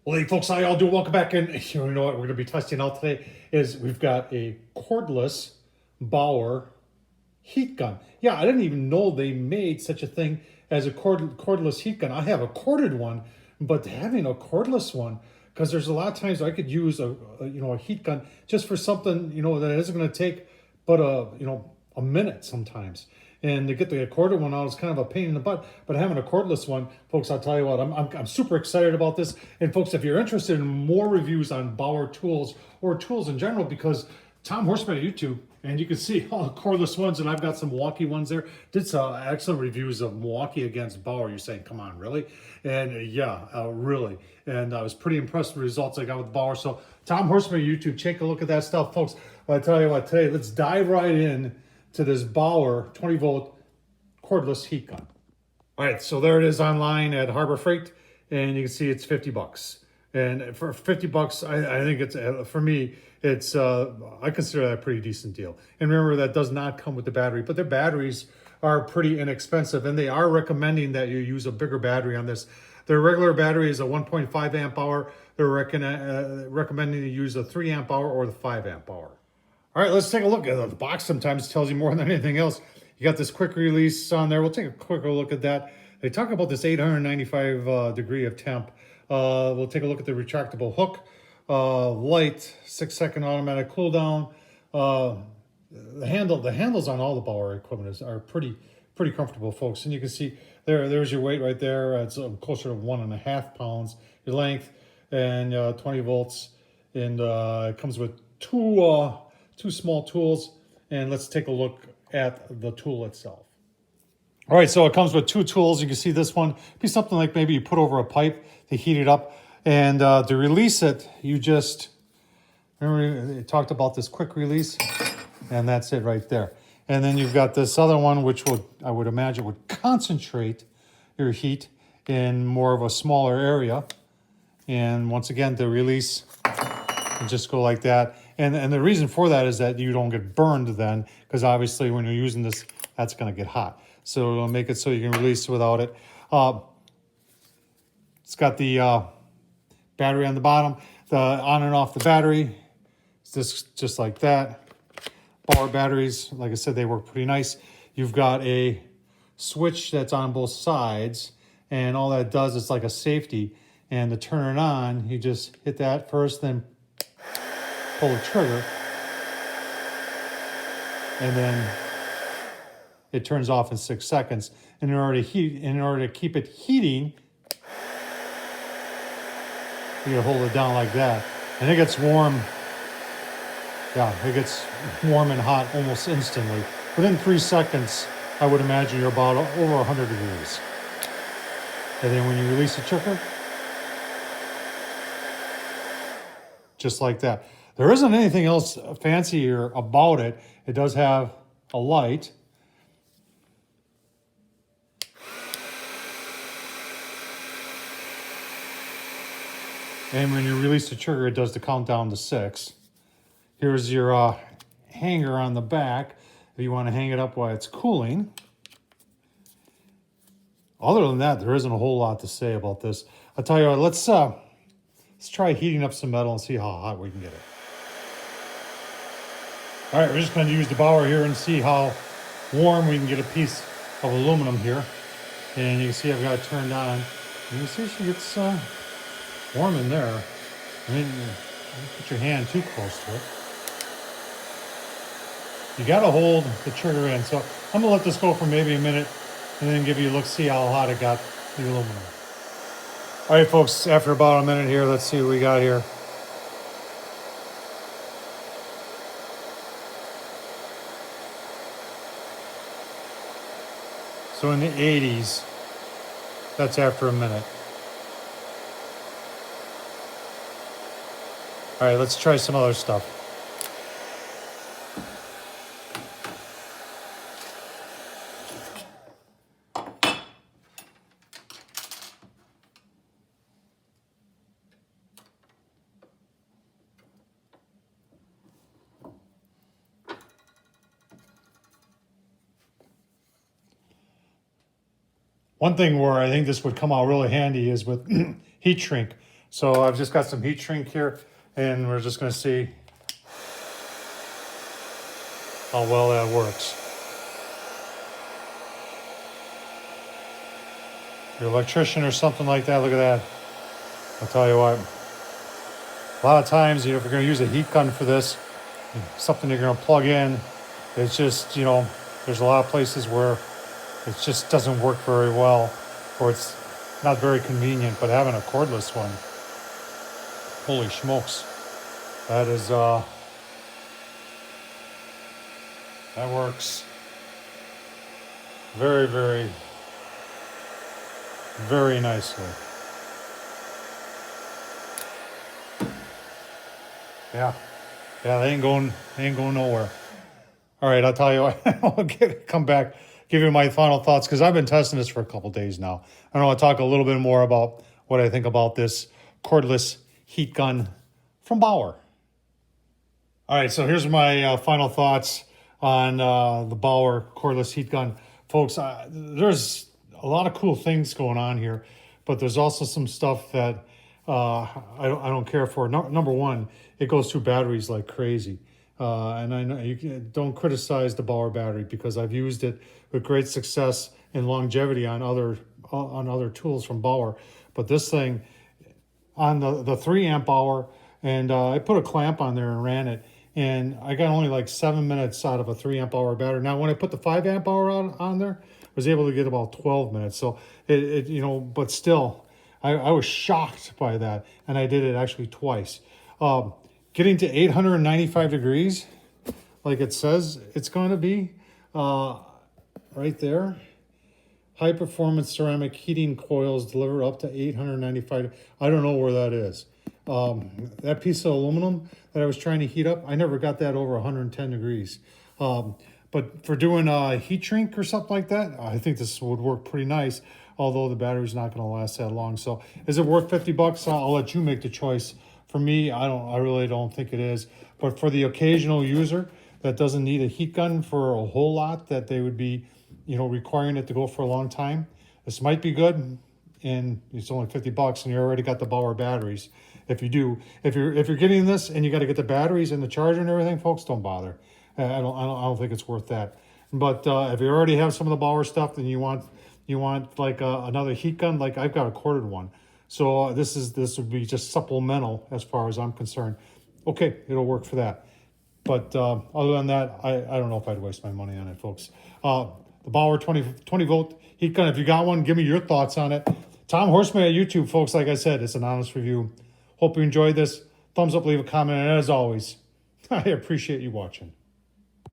Well, hey folks, how y'all doing? Welcome back in. You know what we're going to be testing out today is we've got a cordless Bauer heat gun. Yeah, I didn't even know they made such a thing as a cordless heat gun. I have a corded one, but having a cordless one, because there's a lot of times I could use a heat gun just for something that isn't going to take but a minute sometimes. And to get the corded one out is kind of a pain in the butt. But having a cordless one, folks, I'll tell you what, I'm super excited about this. And folks, if you're interested in more reviews on Bauer tools or tools in general, because Tom Horseman at YouTube, and you can see all the cordless ones, and I've got some Milwaukee ones there. Did some excellent reviews of Milwaukee against Bauer. You're saying, come on, really? And yeah, really. And I was pretty impressed with the results I got with Bauer. So Tom Horseman at YouTube, take a look at that stuff, folks. But I tell you what, today, let's dive right in to this Bauer 20-volt cordless heat gun. All right, so there it is online at Harbor Freight, and you can see it's $50. And for $50, I think it's, for me, it's I consider that a pretty decent deal. And remember, that does not come with the battery, but their batteries are pretty inexpensive, and they are recommending that you use a bigger battery on this. Their regular battery is a 1.5 amp hour. They're recommending you use a 3 amp hour or the 5 amp hour. All right, let's take a look at the box. Sometimes tells you more than anything else. You got this quick release on there. We'll take a quicker look at that. They talk about this 895 degree of temp. We'll take a look at the retractable hook. Light 6-second automatic cool down. The handles on all the Bauer equipment are pretty comfortable, folks. And you can see there's your weight right there. It's closer to 1.5 pounds. Your length and 20 volts. And it comes with two small tools, and let's take a look at the tool itself. All right, so it comes with 2 tools. You can see this one be something like maybe you put over a pipe to heat it up, and to release it, you just remember we talked about this quick release, and that's it right there. And then you've got this other one, which I would imagine would concentrate your heat in more of a smaller area. And once again, the release, you just go like that. And the reason for that is that you don't get burned then, because obviously when you're using this, that's going to get hot. So it'll make it so you can release without it. It's got the battery on the bottom, the on and off the battery. It's just like that. Bauer batteries, like I said, they work pretty nice. You've got a switch that's on both sides, and all that does is like a safety. And to turn it on, you just hit that first, then pull the trigger, and then it turns off in 6 seconds. And in order to keep it heating, you gotta hold it down like that, and it gets warm. Yeah, it gets warm and hot almost instantly. Within 3 seconds, I would imagine you're about over 100 degrees. And then when you release the trigger, just like that. There isn't anything else fancier about it. It does have a light. And when you release the trigger, it does the countdown to 6. Here's your hanger on the back if you want to hang it up while it's cooling. Other than that, there isn't a whole lot to say about this. I'll tell you what, let's try heating up some metal and see how hot we can get it. All right, we're just going to use the Bauer here and see how warm we can get a piece of aluminum here. And you can see I've got it turned on. You can see she gets warm in there. I mean, don't put your hand too close to it. You got to hold the trigger in. So I'm going to let this go for maybe a minute and then give you a look, see how hot it got the aluminum. All right, folks, after about a minute here, let's see what we got here. So in the 80s, that's after a minute. All right, let's try some other stuff. One thing where I think this would come out really handy is with heat shrink. So I've just got some heat shrink here, and we're just going to see how well that works. If you're an electrician or something like that, look at that. I'll tell you what. A lot of times, if you're going to use a heat gun for this, something you're going to plug in, it's just, there's a lot of places where it just doesn't work very well, or it's not very convenient. But having a cordless one, holy smokes, that is, that works very, very, very nicely. Yeah, they ain't going nowhere. All right, I'll tell you what, I'll come back, give you my final thoughts, because I've been testing this for a couple days now. I want to talk a little bit more about what I think about this cordless heat gun from Bauer. All right, so here's my final thoughts on the Bauer cordless heat gun. Folks, there's a lot of cool things going on here, but there's also some stuff that I don't care for. Number one, it goes through batteries like crazy. And I know don't criticize the Bauer battery, because I've used it with great success and longevity on other tools from Bauer. But this thing, on the 3 amp hour, and I put a clamp on there and ran it, and I got only like 7 minutes out of a 3 amp hour battery. Now, when I put the 5 amp hour on there, I was able to get about 12 minutes. So but still, I was shocked by that, and I did it actually twice. Getting to 895 degrees, like it says it's going to be, right there. High performance ceramic heating coils deliver up to 895. I don't know where that is. That piece of aluminum that I was trying to heat up, I never got that over 110 degrees. But for doing a heat shrink or something like that, I think this would work pretty nice, although the battery's not going to last that long. So is it worth $50? I'll let you make the choice. For me, I really don't think it is. But for the occasional user that doesn't need a heat gun for a whole lot, that they would be, requiring it to go for a long time, this might be good. And it's only $50, and you already got the Bauer batteries. If you're getting this and you got to get the batteries and the charger and everything, folks, don't bother. I don't think it's worth that. But if you already have some of the Bauer stuff, then you want like another heat gun, like I've got a corded one. So this would be just supplemental as far as I'm concerned. Okay, it'll work for that. But other than that, I don't know if I'd waste my money on it, folks. The Bauer 20 volt heat gun, if you got one, give me your thoughts on it. Tom Horseman at YouTube, folks. Like I said, it's an honest review. Hope you enjoyed this. Thumbs up, leave a comment, and as always, I appreciate you watching.